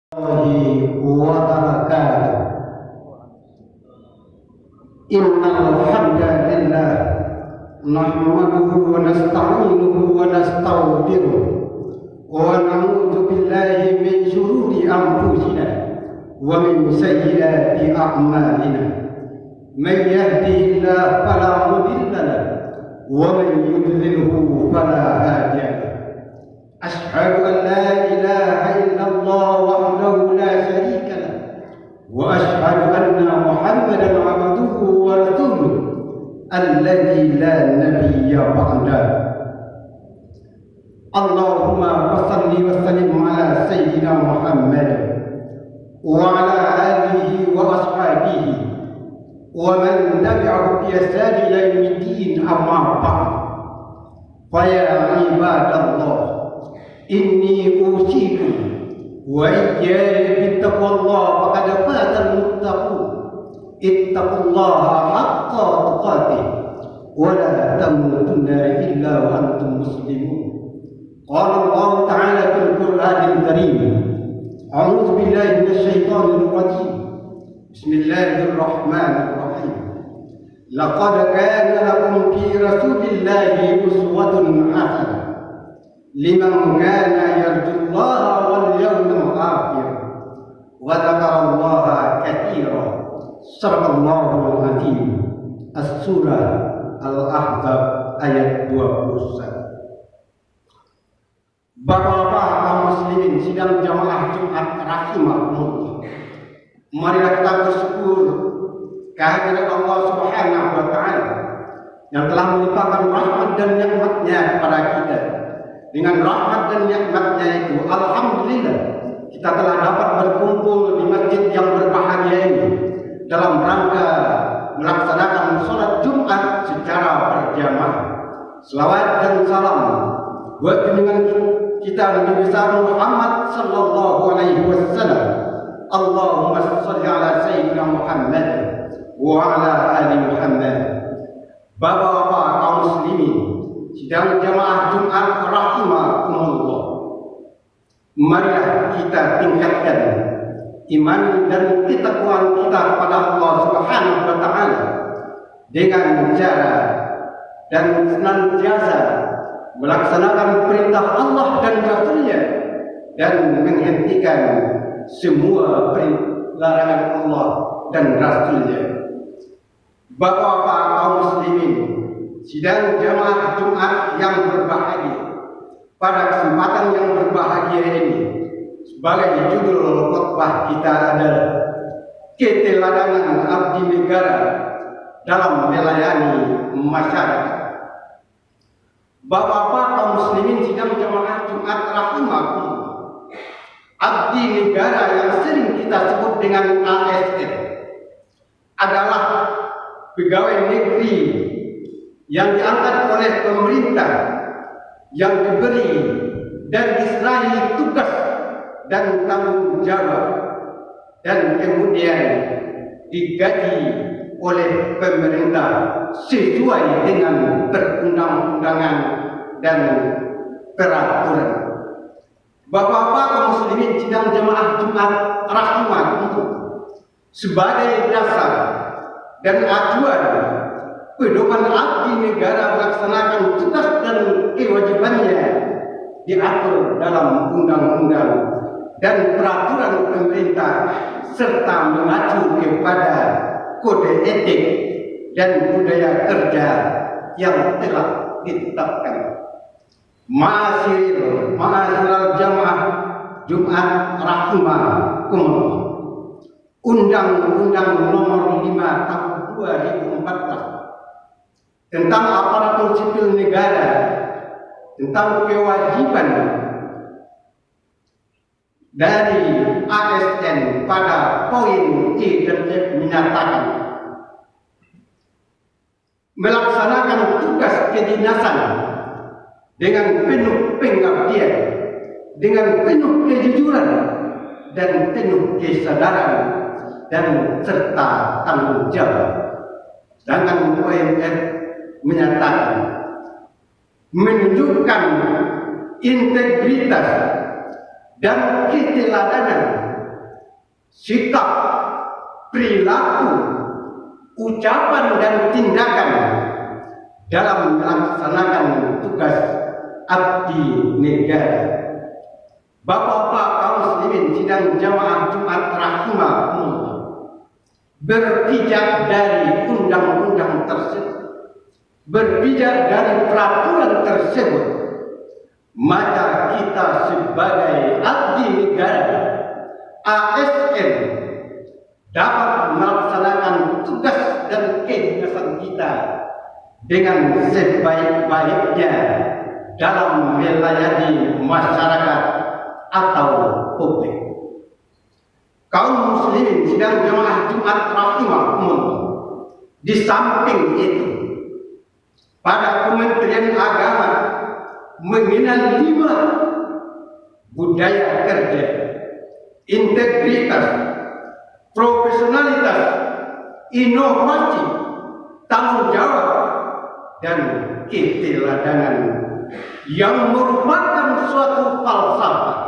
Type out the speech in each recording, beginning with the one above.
وبركاته. إن الحمد لله نحمده ونستعينه ونستغفره ونعوذ بالله من شرور أنفسنا ومن سيئات أعمالنا. من يهده الله فلا مضل له ومن يضلله فلا هادي له. أشهد أن لا إله إلا الله وحده لا شريك له وأشهد أن محمدا عبده ورسوله الذي لا نبي بعده. اللهم صل وسلم على سيدنا محمد وعلى آله وأصحابه ومن تبعه بإحسان إلى يوم الدين. أما بعد، فيا عباد الله، إني أوصيكم وإياي بتقوى الله فقد فاز المتقون. اتقوا الله حق تقاته ولا تموتن إلا وأنتم مسلمون. قال الله تعالى في القرآن الكريم: أعوذ بالله من الشيطان الرجيم. بسم الله الرحمن الرحيم. لقد كان لكم في رسول الله أسوة حسنة لمن كان يرجو الله واليوم الآخر وذكر الله كثيرا. صدق الله العظيم. As-Surah Al-Ahzab ayat 21. Bapak-bapak kaum muslimin sidang jamaah Jumat rahimahumullah, marilah kita bersyukur kehadiran Allah Subhanahu wa taala yang telah melimpahkan rahmat dan nikmat-Nya kepada kita. Dengan rahmat dan nikmat-Nya itu, alhamdulillah, kita telah dapat berkumpul di masjid yang berbahagia ini dalam rangka melaksanakan sholat Jumat secara berjamaah. Selawat dan salam buat junjungan kita Nabi besar Muhammad sallallahu alaihi wasallam. Allahumma shalli ala sayyidina Muhammad wa ala ali Muhammad. Bapak-bapak kaum muslimin sidang jamaah Jumat rahimakumullah, marilah kita tingkatkan iman dan ketakwaan kita kepada Allah Subhanahu wa taala dengan cara dan senantiasa melaksanakan perintah Allah dan Rasul-Nya dan menghentikan semua larangan Allah dan Rasul-Nya. Bapak-bapak kaum muslimin sidang jamaah Jumat yang berbahagia, pada kesempatan yang berbahagia ini, sebagai judul khutbah kita adalah keteladanan abdi negara dalam melayani masyarakat. Bapak-bapak kaum muslimin sidang jamaah Jumat rahimahumullah, abdi negara yang sering kita sebut dengan ASN adalah pegawai negeri yang diangkat oleh pemerintah, yang diberi dan diserahi tugas dan tanggung jawab, dan kemudian digaji oleh pemerintah sesuai dengan perundang-undangan dan peraturan. Bapak-bapak kaum muslimin sidang jamaah Jumat rahimahumullah, sebagai dasar dan acuan pedoman abdi negara melaksanakan tugas dan kewajibannya diatur dalam undang-undang dan peraturan pemerintah serta mengacu kepada kode etik dan budaya kerja yang telah ditetapkan. Ma'asyiral jamaah Jumat rahimakumullah, Undang-Undang Nomor 5 Tahun 2014 tentang aparatur sipil negara, tentang kewajiban dari ASN pada poin E dan F menyatakan melaksanakan tugas kedinasan dengan penuh pengabdian, dengan penuh kejujuran dan penuh kesadaran dan serta tanggung jawab. Sedangkan poin F menyatakan menunjukkan integritas dan keteladanan sikap, perilaku, ucapan dan tindakan dalam melaksanakan tugas abdi negara. Bapak-bapak kaum muslimin sidang jamaah Jumat rahimakumullah, berpijak dari undang-undang tersebut, berpijak dari peraturan tersebut, maka kita sebagai abdi negara ASN dapat melaksanakan tugas dan kehidupan kita dengan sebaik-baiknya dalam melayani masyarakat atau publik. Kaum muslimin sidang jamaah Jumat rahimakumullah, di samping itu pada Kementerian Agama mengenal 5 budaya kerja, integritas, profesionalitas, inovasi, tanggung jawab, dan keteladanan yang merupakan suatu falsafah,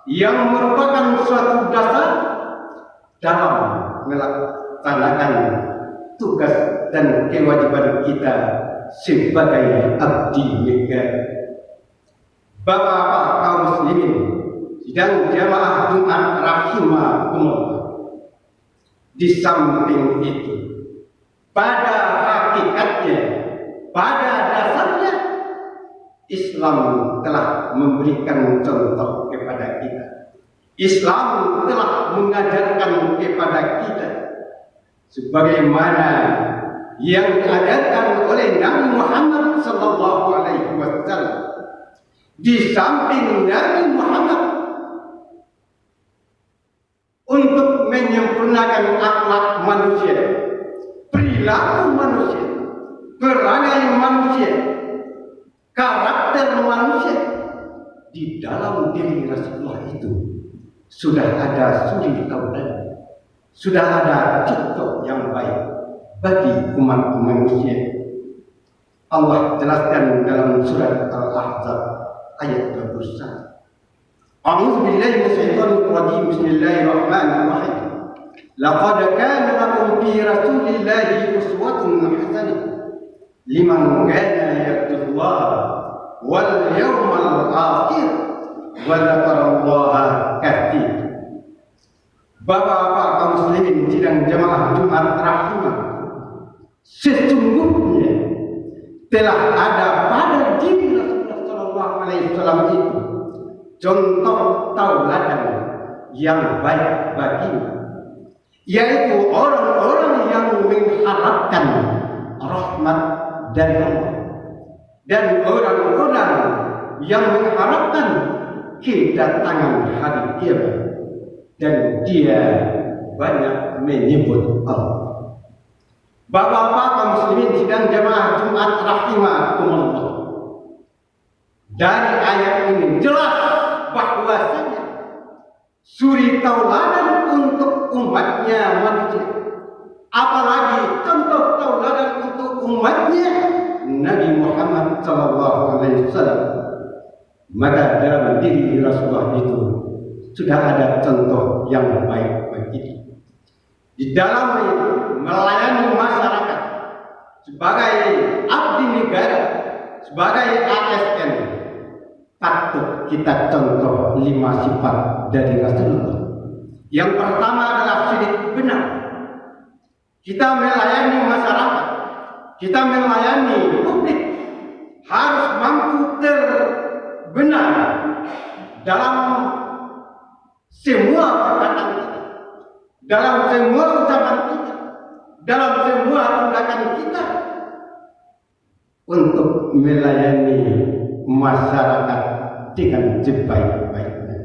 yang merupakan suatu dasar dalam melaksanakan tugas dan kewajiban kita sebagai abdi negara. Bapak-bapak kaum muslimin sidang jamaah Jumat rahimakumullah, di samping itu pada hakikatnya, pada dasarnya Islam telah memberikan contoh kepada kita. Islam telah mengajarkan kepada kita sebagaimana yang diajarkan oleh Nabi Muhammad SAW. Di samping Nabi Muhammad untuk menyempurnakan akhlak manusia, perilaku manusia, perangai manusia, karakter manusia, di dalam diri Rasulullah itu sudah ada suri taulan, sudah ada contoh yang baik bagi umat manusia. Allah jelaskan dalam surat Al-Ahzab ayat 21. A'udzu billahi minasyaitonir rajim. Bismillahirrahmanirrahim. Laqad kana lakum fi rasulillahi uswatun hasanah liman kana yarjullaha wal yawmal akhir wa dzakarallaha katsira. Bapak-bapak kaum muslimin sidang jamaah Jumat rahimah, sesungguhnya telah ada pada diri Rasulullah sallallahu alaihi wasallam itu contoh tauladan yang baik baginya, yaitu orang-orang yang mengharapkan rahmat dari Allah dan orang-orang yang mengharapkan kedatangan hari kiamat, dan dia banyak menyebut Allah. Bapak-bapak kaum muslimin sidang jamaah Jumat rahimakumullah, dari ayat ini jelas bahwasanya suri tauladan untuk umatnya manusia, apalagi contoh tauladan untuk umatnya Nabi Muhammad SAW. Maka dalam diri Rasulullah itu sudah ada contoh yang baik bagi di dalam melayani masyarakat sebagai abdi negara, sebagai ASN. Patut kita contoh 5 sifat dari Rasulullah. Yang pertama adalah sidik benar. Kita melayani masyarakat, kita melayani publik, harus mampu terbenar dalam semua perkataan kita, dalam semua ucapan kita, dalam semua tindakan kita, untuk melayani masyarakat dengan sebaik-baiknya.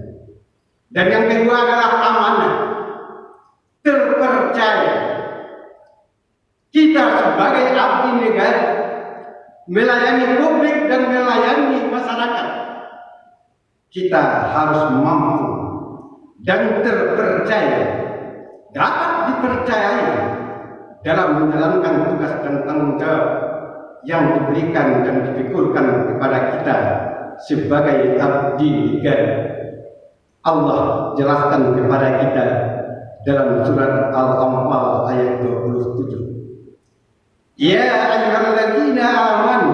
Dan yang kedua adalah amanah, terpercaya. Kita sebagai abdi negara melayani publik dan melayani masyarakat, kita harus mampu dan terpercaya, dapat dipercayai dalam menjalankan tugas dan tanggung jawab yang diberikan dan dipikulkan kepada kita sebagai abdi negara. Allah jelaskan kepada kita dalam surat Al-Anfal ayat 27. Ya ayyuhalladzina amanu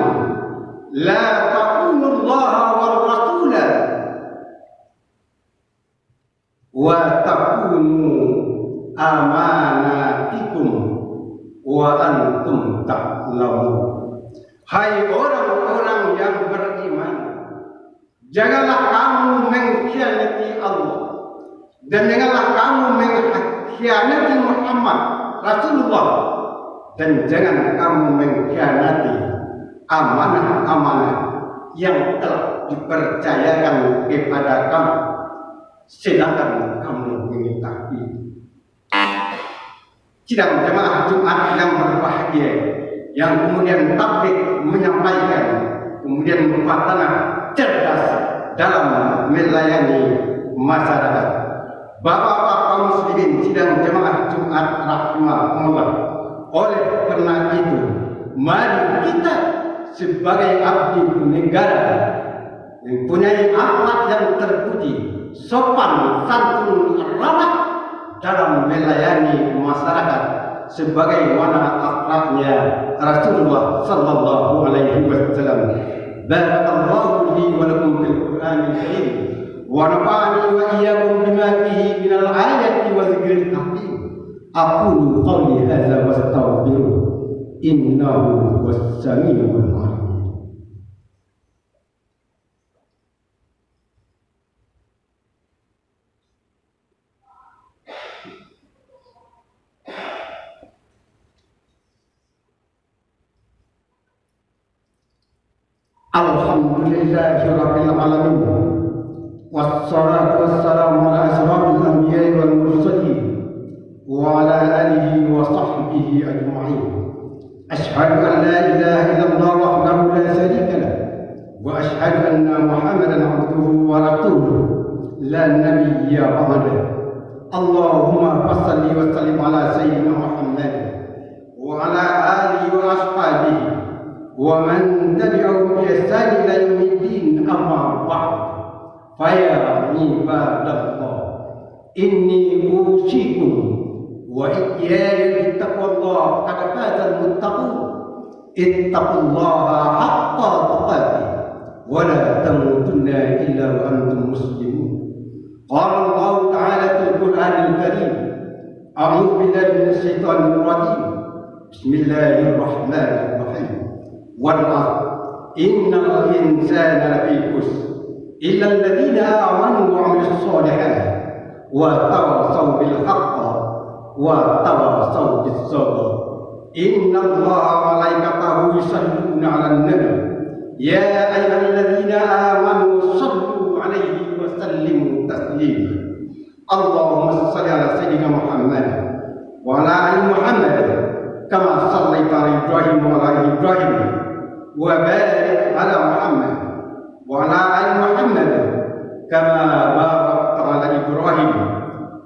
la taqunullaha war rasula wa taqunu amanatikum wa antum ta'lamun. Hai orang-orang yang beriman, janganlah kamu mengkhianati Allah dan janganlah kamu mengkhianati Muhammad Rasulullah, dan jangan kamu mengkhianati amanah-amanah yang telah dipercayakan kepada kamu, sedangkan kamu mengetahui. Sidang jemaah Jumat yang berbahagia, yang kemudian tabligh menyampaikan, kemudian berfatana cerdas dalam melayani masyarakat. Bapak-bapak muslimin sidang jemaah Jumat rahimahumullah, oleh karena itu mari kita sebagai abdi negara mempunyai akhlak yang terpuji, sopan santun ramah dalam melayani masyarakat sebagaimana akhlaknya Rasulullah sallallahu alaihi wasallam. Barakallahu li wa lakum fil Qur'anil Karim wa nafa'ani wa iyyakum bima fihi minal ayati wa dzikril hakim. Aqulu qawli hadza wa astaghfiruh innahu was-sami'ul 'alim. Alhamdulillahi rabbil alamin, wassalatu wassalamu ala asyrafil anbiya'i wal mursalin wa ala alihi wa sahbihi ajma'in. Ashhadu an la ilaha illallah wahdahu la sharika lah wa ashhadu anna Muhammadan abduhu wa rasuluh la nabiyya ba'dah. Allahumma salli wa sallim ala sayyidina Muhammad wa ala alihi wa ashabihi wa man tabi'ahum bi ihsan ila yaumiddin, amma ba'd. Fa ya ibadallah, inni usikum wa iyaya bittaqwallah, qad fazal muttaqun. Ittaqullaha haqqa tuqatih wa la tamutunna illa wa antum muslimun. Qala Allah ta'ala fil Qur'anil Karim, a'udzu billahi minasy syaithanir rajim. Bismillahirrahmanirrahim. Wal 'asr innal insana lafi khusr illa alladhina amanu wa 'amilus solihati wa tawassaw bil haqqi wa tawassaw bis sabr. Innallaha wa malaikatahu yusalluna 'alan nabi ya ayyuhalladzina amanu sallu 'alaihi wa sallimu taslima. Allahumma shalli 'ala sayyidina Muhammad wa 'ala ali Muhammad kama shallaita 'ala Ibrahim wa 'ala ali Ibrahim wa barik 'ala Muhammad wa 'ala ali Muhammad kama barakta 'ala Ibrahim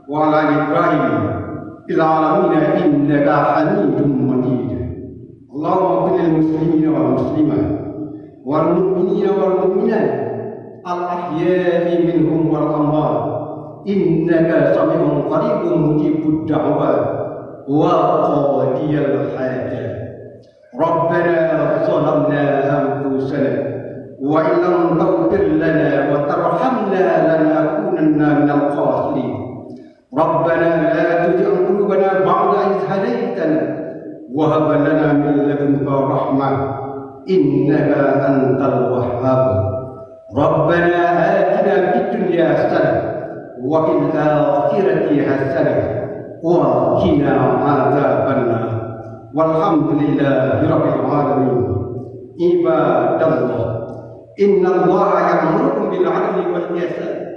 wa 'ala ali Ibrahim fil 'alamin innaka Hamidum Majid. Allahumma qul lil muslimina wal muslimat wal mu'minina wal mu'minat al ahya'i minhum wal amwat innaka sami'un qaribun mujibud da'wat wa qadiyal hajat. Rabbana zalamna anfusana wa in lam taghfir lana wa tarhamna lanakunanna minal khasirin. Rabbana la tuzigh qulubana ba'da idh hadaytana wa hab lana min ladunka rahmah innaka antal wahhab. Rabbana atina fid dunya hasanah wa fil akhirati hasanah wa qina adzabannar. Walhamdulillahi rabbil alamin. Ibadallah, innallaha ya'murukum bil 'adli wal ihsan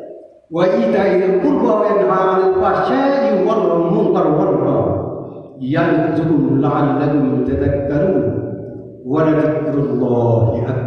wa ita'i dzil qurba wa yanha 'anil fahsya'i wal munkar wal baghi ya'idzukum la'allakum tadhakkarun wa la dzikrullahi akbar.